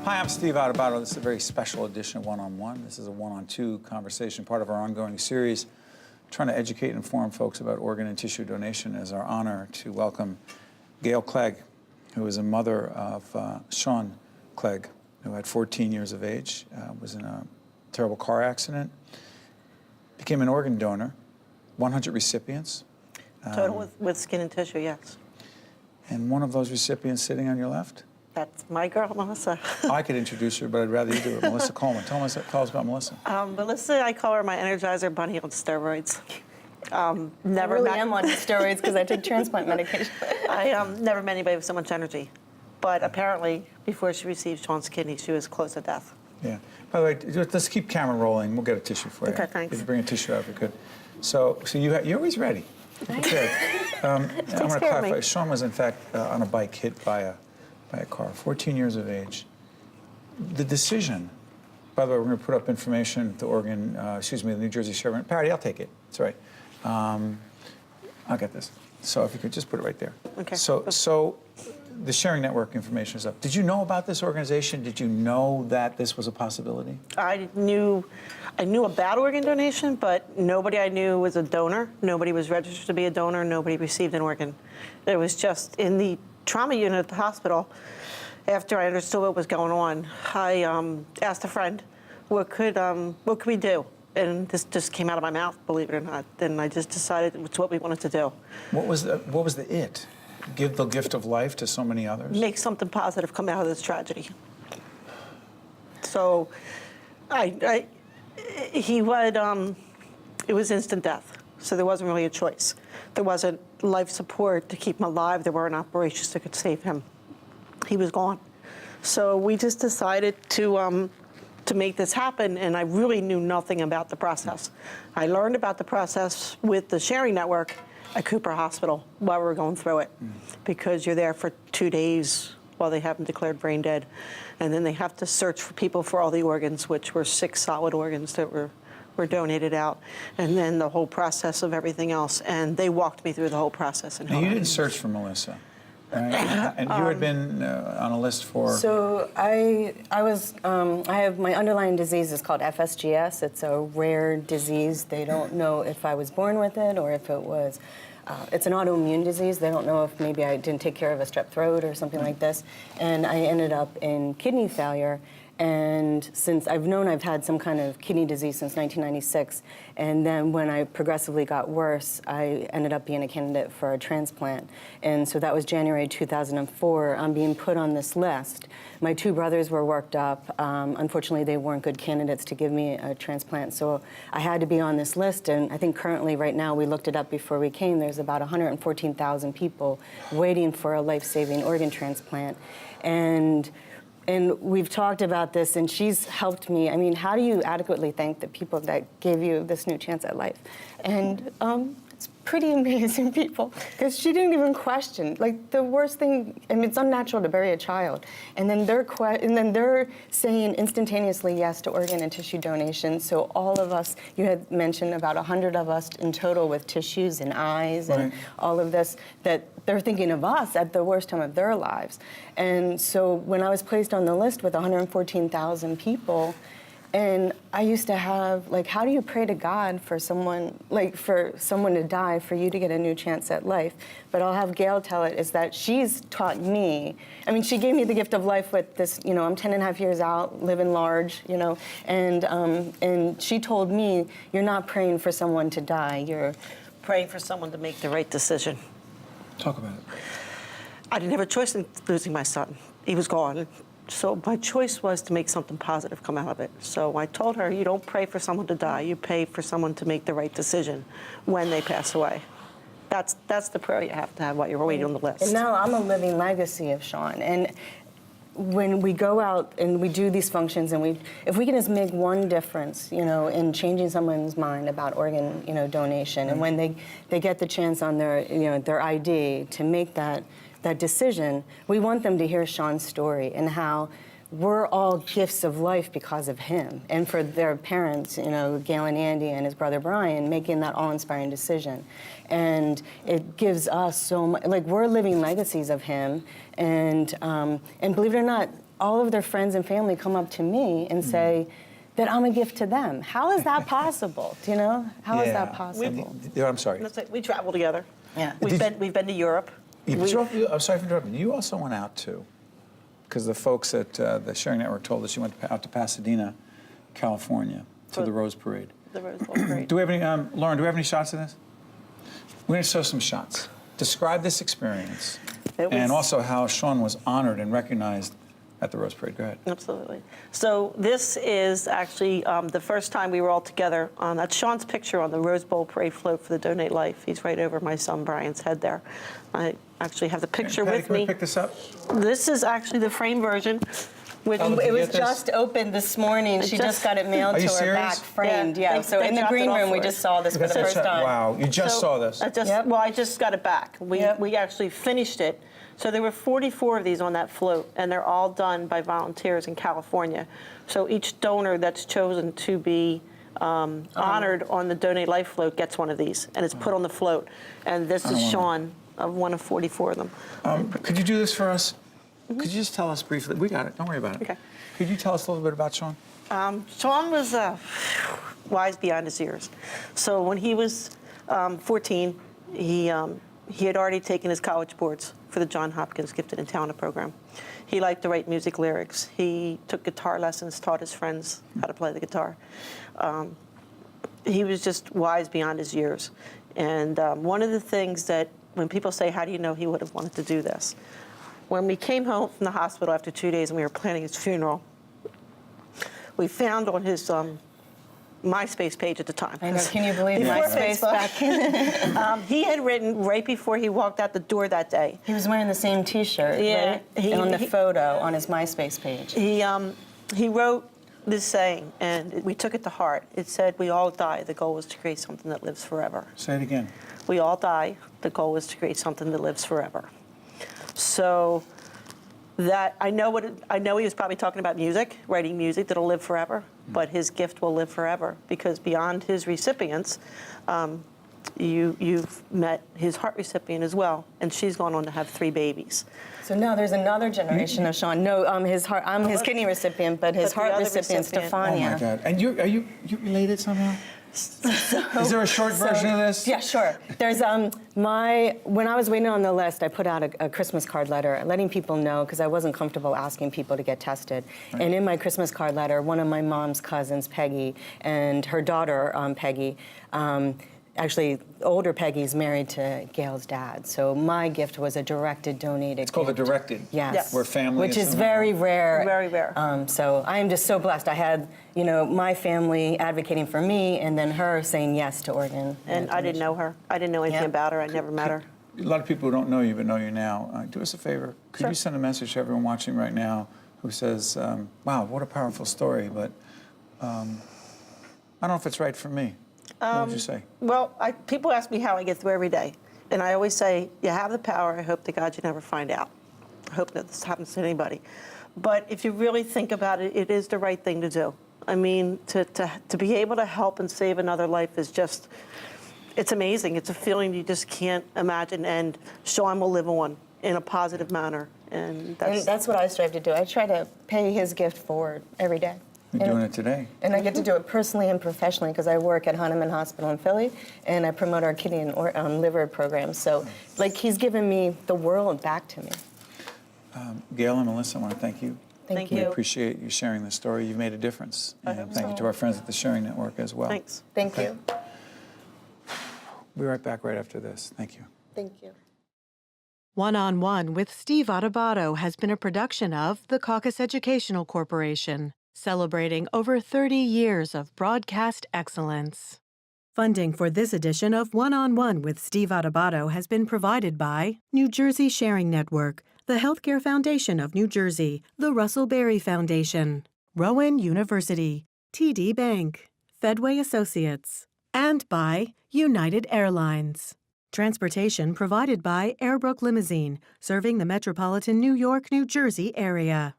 Hi, I'm Steve Adubato. This is a very special edition of One-on-One. This is a one-on-two conversation, part of our ongoing series, trying to educate and inform folks about organ and tissue donation. It is our honor to welcome Gail Clegg, who is a mother of Sean Clegg, who at 14 years of age was in a terrible car accident, became an organ donor, 100 recipients. Total with skin and tissue, yes. And one of those recipients sitting on your left? That's my girl, Melissa. I could introduce her, but I'd rather you do it. Melissa Coleman. Tell us about Melissa. Melissa, I call her my Energizer Bunny on steroids. Never am on steroids because I take transplant medication. I never met anybody with so much energy. But apparently, before she received Sean's kidney, she was close to death. Yeah. By the way, let's keep camera rolling. We'll get a tissue for you. Okay, thanks. If you bring a tissue out, if you could. So you're always ready. Good. I'm going to clarify. Sean was, in fact, on a bike hit by a car, 14 years of age. The decision, by the way, we're going to put up information, the New Jersey Sheriff. Patty, I'll take it. It's all right. I'll get this. So if you could just put it right there. Okay. So the sharing network information is up. Did you know about this organization? Did you know that this was a possibility? I knew about organ donation, but nobody I knew was a donor. Nobody was registered to be a donor. Nobody received an organ. It was just in the trauma unit at the hospital. After I understood what was going on, I asked a friend, what could we do? And this just came out of my mouth, believe it or not. Then I just decided it's what we wanted to do. What was the it? Give the gift of life to so many others? Make something positive come out of this tragedy. So, it was instant death. So there wasn't really a choice. There wasn't life support to keep him alive. There weren't operations that could save him. He was gone. So we just decided to make this happen, and I really knew nothing about the process. I learned about the process with the sharing network at Cooper Hospital while we were going through it, because you're there for 2 days while they have him declared brain dead, and then they have to search for people for all the organs, which were 6 solid organs that were donated out, and then the whole process of everything else. And they walked me through the whole process. And you didn't search for Melissa, right? And you had been on a list for... So I have, my underlying disease is called FSGS. It's a rare disease. They don't know if I was born with it or if it was, it's an autoimmune disease. They don't know if maybe I didn't take care of a strep throat or something like this. And I ended up in kidney failure. And since I've had some kind of kidney disease since 1996, and then when I progressively got worse, I ended up being a candidate for a transplant. And so that was January 2004. I'm being put on this list. My 2 brothers were worked up. Unfortunately, they weren't good candidates to give me a transplant, so I had to be on this list. And I think currently, right now, we looked it up before we came, there's about 114,000 people waiting for a life-saving organ transplant. And we've talked about this, and she's helped me. I mean, how do you adequately thank the people that gave you this new chance at life? And it's pretty amazing people, because she didn't even question. Like, the worst thing, I mean, it's unnatural to bury a child. And then they're saying instantaneously yes to organ and tissue donation. So all of us, you had mentioned about 100 of us in total with tissues and eyes and all of this, that they're thinking of us at the worst time of their lives. And so when I was placed on the list with 114,000 people, and I used to have, like, how do you pray to God for someone to die for you to get a new chance at life? But I'll have Gail tell it, is that she's taught me, I mean, she gave me the gift of life with this, I'm 10 and a half years out, living large, and she told me, you're not praying for someone to die, you're praying for someone to make the right decision. Talk about it. I didn't have a choice in losing my son. He was gone. So my choice was to make something positive come out of it. So I told her, you don't pray for someone to die. You pray for someone to make the right decision when they pass away. That's the prayer you have to have while you're waiting on the list. And now I'm a living legacy of Sean. And when we go out and we do these functions, and if we can just make one difference, in changing someone's mind about organ, donation, and when they get the chance on their ID to make that decision, we want them to hear Sean's story and how we're all gifts of life because of him. And for their parents, Gail and Andy and his brother Brian, making that awe-inspiring decision. And it gives us so much, we're living legacies of him. And believe it or not, all of their friends and family come up to me and say that I'm a gift to them. How is that possible? Do you know? How is that possible? I'm sorry. We travel together. Yeah. We've been to Europe. I'm sorry for interrupting. You also went out too, because the folks at the Sharing Network told us you went out to Pasadena, California, to the Rose Parade. The Rose Bowl Parade. Do we have any, Lauren? Do we have any shots of this? We're going to show some shots. Describe this experience, and also how Sean was honored and recognized at the Rose Parade. Go ahead. Absolutely. So this is actually the first time we were all together. That's Sean's picture on the Rose Bowl Parade float for the Donate Life. He's right over my son Brian's head there. I actually have the picture Patty, with can me. we pick this up? This is actually the frame version. Which Oh, It was get this? just opened this morning. She just got it mailed Are to you her serious? back framed. Yeah, Yeah. they- So they in the dropped green it off room, we for just us. saw this for the first time. Wow, you just saw this. Well, I just got it back. We actually finished it. So there were 44 of these on that float, and they're all done by volunteers in California. So each donor that's chosen to be honored on the Donate Life float gets one of these, and it's put on the float. And this is Sean, one of 44 of them. Could you do this for us? Could you just tell us briefly? We got it. Don't worry about it. Okay. Could you tell us a little bit about Sean? Sean was wise beyond his years. So when he was 14, he had already taken his college boards for the Johns Hopkins Gifted and Talented program. He liked to write music lyrics. He took guitar lessons, taught his friends how to play the guitar. He was just wise beyond his years. And one of the things that when people say, how do you know he would have wanted to do this? When we came home from the hospital after 2 days and we were planning his funeral, we found on his MySpace page at the time. I know. Can you believe Before MySpace Facebook. back in? He had written right before he walked out the door that day. He was wearing the same T-shirt, Yeah, right? On the photo on his MySpace page. He wrote this saying, and we took it to heart. It said, "We all die. The goal is to create something that lives forever." Say it again. We all die. The goal is to create something that lives forever. So that I know he was probably talking about music, writing music that'll live forever, but his gift will live forever because beyond his recipients, you've met his heart recipient as well, and she's gone on to have 3 babies. So now there's another generation of Sean. No, I'm his kidney recipient, but his But the heart other recipient, recipient. Oh Stefania. my God! And are you related somehow? Is there a short version of this? Yeah, sure. There's when I was waiting on the list, I put out a Christmas card letter letting people know because I wasn't comfortable asking people to get tested. Right. And in my Christmas card letter, one of my mom's cousins, Peggy, and her daughter, Peggy, actually, older Peggy's married to Gail's dad. So my gift was a directed, donated It's called a gift. directed. Yes. Where family Which is is very rare. Very rare. So I am just so blessed. I had, my family advocating for me and then her saying yes to organ. And I didn't know her. I didn't know anything about her. I never met her. A lot of people who don't know you but know you now. Do us a favor. Could you send a message to everyone watching right now who says, wow, what a powerful story, but I don't know if it's right for me. What would you say? Well, people ask me how I get through every day. And I always say, you have the power. I hope to God you never find out. I hope that this happens to anybody. But if you really think about it, it is the right thing to do. I mean, to be able to help and save another life is just, it's amazing. It's a feeling you just can't imagine. And Sean will live on in a positive manner. And that's what I strive to do. I try to pay his gift forward every day. You're doing it today. And I get to do it personally and professionally because I work at Hahnemann Hospital in Philly and I promote our kidney and liver programs. So, he's given me the world back to me. Gail and Melissa, I want to thank you. Thank We you. appreciate you sharing this story. You've made a difference. And thank you to our friends at the Sharing Network as well. Thanks. Thank you. We'll be right back right after this. Thank you. Thank you. One-on-One with Steve Adubato has been a production of the Caucus Educational Corporation, celebrating over 30 years of broadcast excellence. Funding for this edition of One-on-One with Steve Adubato has been provided by New Jersey Sharing Network, the Healthcare Foundation of New Jersey, the Russell Berry Foundation, Rowan University, TD Bank, Fedway Associates, and by United Airlines. Transportation provided by Airbrook Limousine, serving the metropolitan New York, New Jersey area.